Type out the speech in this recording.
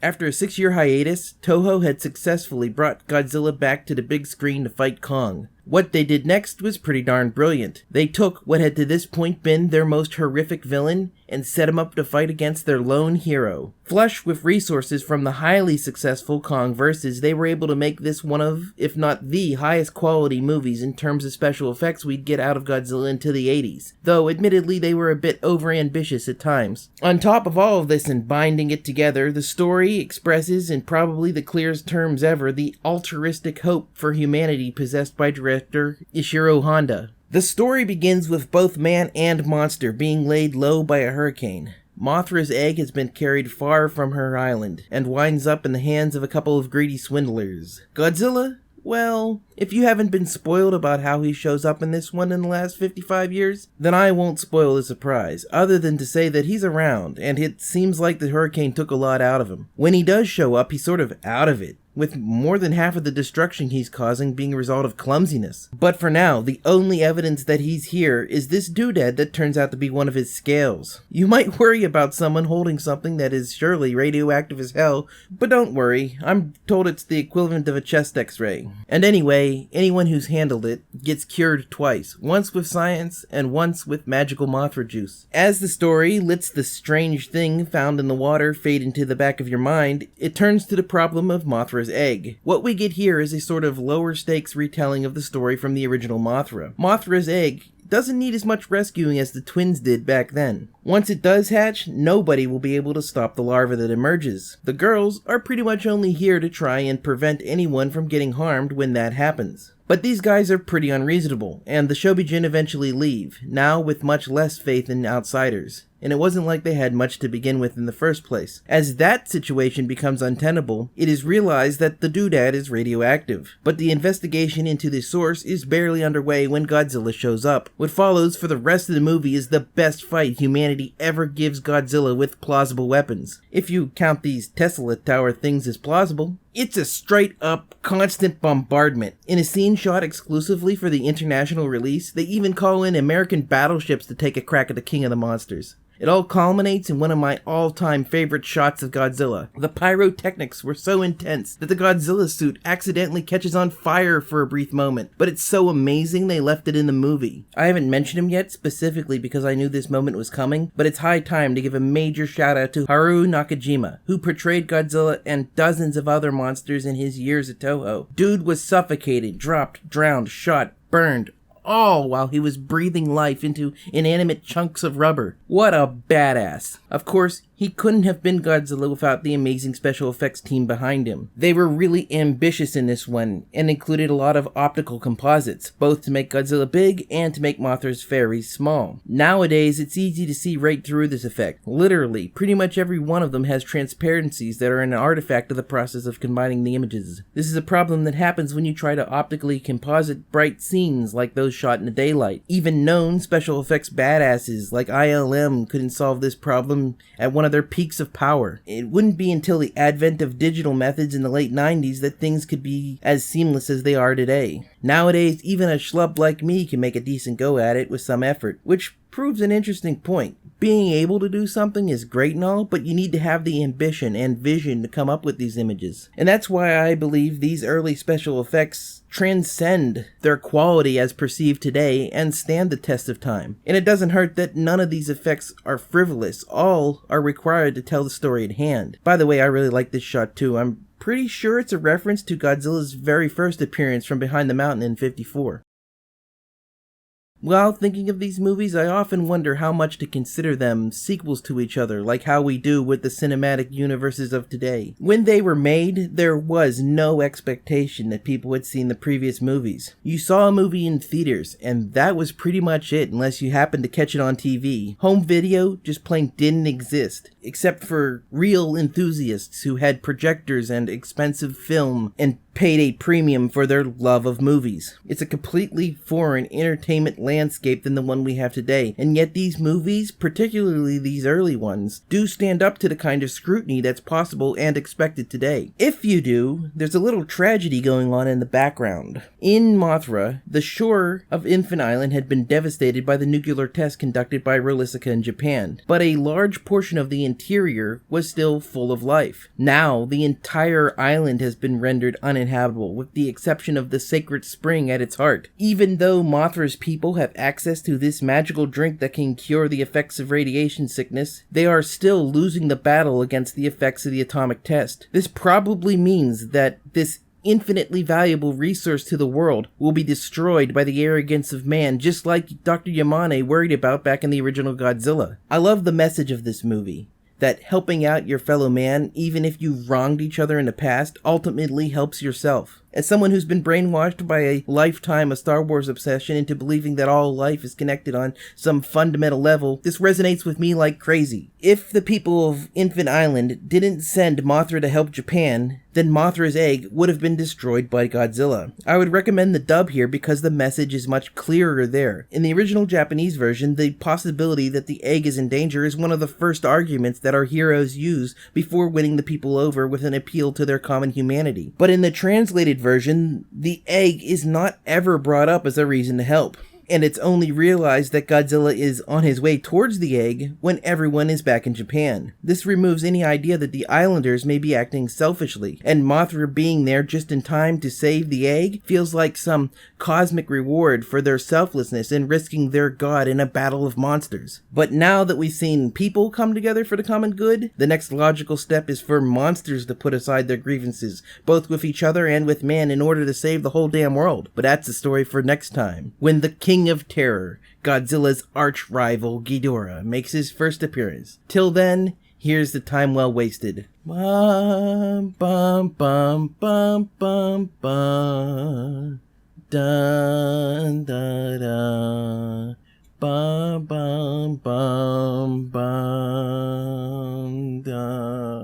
After a 6-year hiatus, Toho had successfully brought Godzilla back to the big screen to fight Kong. What they did next was pretty darn brilliant. They took what had to this point been their most horrific villain and set him up to fight against their lone hero. Flush with resources from the highly successful Kong vs, they were able to make this one of, if not the highest quality movies in terms of special effects we'd get out of Godzilla into the 80s, though admittedly they were a bit overambitious at times. On top of all of this and binding it together, the story expresses in probably the clearest terms ever the altruistic hope for humanity possessed by director Ishiro Honda. The story begins with both man and monster being laid low by a hurricane. Mothra's egg has been carried far from her island, and winds up in the hands of a couple of greedy swindlers. Godzilla? Well, if you haven't been spoiled about how he shows up in this one in the last 55 years, then I won't spoil the surprise, other than to say that he's around, and it seems like the hurricane took a lot out of him. When he does show up, he's sort of out of it, with more than half of the destruction he's causing being a result of clumsiness. But for now, the only evidence that he's here is this doodad that turns out to be one of his scales. You might worry about someone holding something that is surely radioactive as hell, but don't worry, I'm told it's the equivalent of a chest x-ray. And anyway, anyone who's handled it gets cured twice, once with science and once with magical Mothra juice. As the story lets the strange thing found in the water fade into the back of your mind, it turns to the problem of Mothra's egg. What we get here is a sort of lower stakes retelling of the story from the original Mothra. Mothra's egg doesn't need as much rescuing as the twins did back then. Once it does hatch, nobody will be able to stop the larva that emerges. The girls are pretty much only here to try and prevent anyone from getting harmed when that happens. But these guys are pretty unreasonable, and the Shobijin eventually leave, now with much less faith in outsiders. And it wasn't like they had much to begin with in the first place. As that situation becomes untenable, it is realized that the doodad is radioactive. But the investigation into the source is barely underway when Godzilla shows up. What follows for the rest of the movie is the best fight humanity ever gives Godzilla with plausible weapons. If you count these Tesla Tower things as plausible. It's a straight-up, constant bombardment. In a scene shot exclusively for the international release, they even call in American battleships to take a crack at the King of the Monsters. It all culminates in one of my all-time favorite shots of Godzilla. The pyrotechnics were so intense that the Godzilla suit accidentally catches on fire for a brief moment, but it's so amazing they left it in the movie. I haven't mentioned him yet, specifically because I knew this moment was coming, but it's high time to give a major shout out to Haruo Nakajima, who portrayed Godzilla and dozens of other monsters in his years at Toho. Dude was suffocated, dropped, drowned, shot, burned, all while he was breathing life into inanimate chunks of rubber. What a badass. Of course, he couldn't have been Godzilla without the amazing special effects team behind him. They were really ambitious in this one, and included a lot of optical composites, both to make Godzilla big and to make Mothra's fairies small. Nowadays, it's easy to see right through this effect. Literally, pretty much every one of them has transparencies that are an artifact of the process of combining the images. This is a problem that happens when you try to optically composite bright scenes like those shot in the daylight. Even known special effects badasses like ILM couldn't solve this problem at one of their peaks of power. It wouldn't be until the advent of digital methods in the late 90s that things could be as seamless as they are today. Nowadays, even a schlub like me can make a decent go at it with some effort, which proves an interesting point. Being able to do something is great and all, but you need to have the ambition and vision to come up with these images. And that's why I believe these early special effects transcend their quality as perceived today and stand the test of time. And it doesn't hurt that none of these effects are frivolous. All are required to tell the story at hand. By the way, I really like this shot too. I'm pretty sure it's a reference to Godzilla's very first appearance from behind the mountain in '54. While thinking of these movies, I often wonder how much to consider them sequels to each other, like how we do with the cinematic universes of today. When they were made, there was no expectation that people had seen the previous movies. You saw a movie in theaters, and that was pretty much it unless you happened to catch it on TV. Home video just plain didn't exist, except for real enthusiasts who had projectors and expensive film and paid a premium for their love of movies. It's a completely foreign entertainment landscape than the one we have today, and yet these movies, particularly these early ones, do stand up to the kind of scrutiny that's possible and expected today. If you do, there's a little tragedy going on in the background. In Mothra, the shore of Infant Island had been devastated by the nuclear test conducted by Rolisica in Japan, but a large portion of the interior was still full of life. Now, the entire island has been rendered uninhabitable, with the exception of the sacred spring at its heart. Even though Mothra's people have access to this magical drink that can cure the effects of radiation sickness, they are still losing the battle against the effects of the atomic test. This probably means that this infinitely valuable resource to the world will be destroyed by the arrogance of man, just like Dr. Yamane worried about back in the original Godzilla. I love the message of this movie, that helping out your fellow man, even if you've wronged each other in the past, ultimately helps yourself. As someone who's been brainwashed by a lifetime of Star Wars obsession into believing that all life is connected on some fundamental level, this resonates with me like crazy. If the people of Infant Island didn't send Mothra to help Japan, then Mothra's egg would have been destroyed by Godzilla. I would recommend the dub here because the message is much clearer there. In the original Japanese version, the possibility that the egg is in danger is one of the first arguments that our heroes use before winning the people over with an appeal to their common humanity. But in the translated version, the egg is not ever brought up as a reason to help, and it's only realized that Godzilla is on his way towards the egg when everyone is back in Japan. This removes any idea that the islanders may be acting selfishly, and Mothra being there just in time to save the egg feels like some cosmic reward for their selflessness in risking their god in a battle of monsters. But now that we've seen people come together for the common good, the next logical step is for monsters to put aside their grievances, both with each other and with man, in order to save the whole damn world. But that's a story for next time, when the King of Terror, Godzilla's arch-rival Ghidorah, makes his first appearance. Till then, here's the time well wasted. Bum bum bum bum bum bum. Dun da da. Bum bum bum bum. Dun.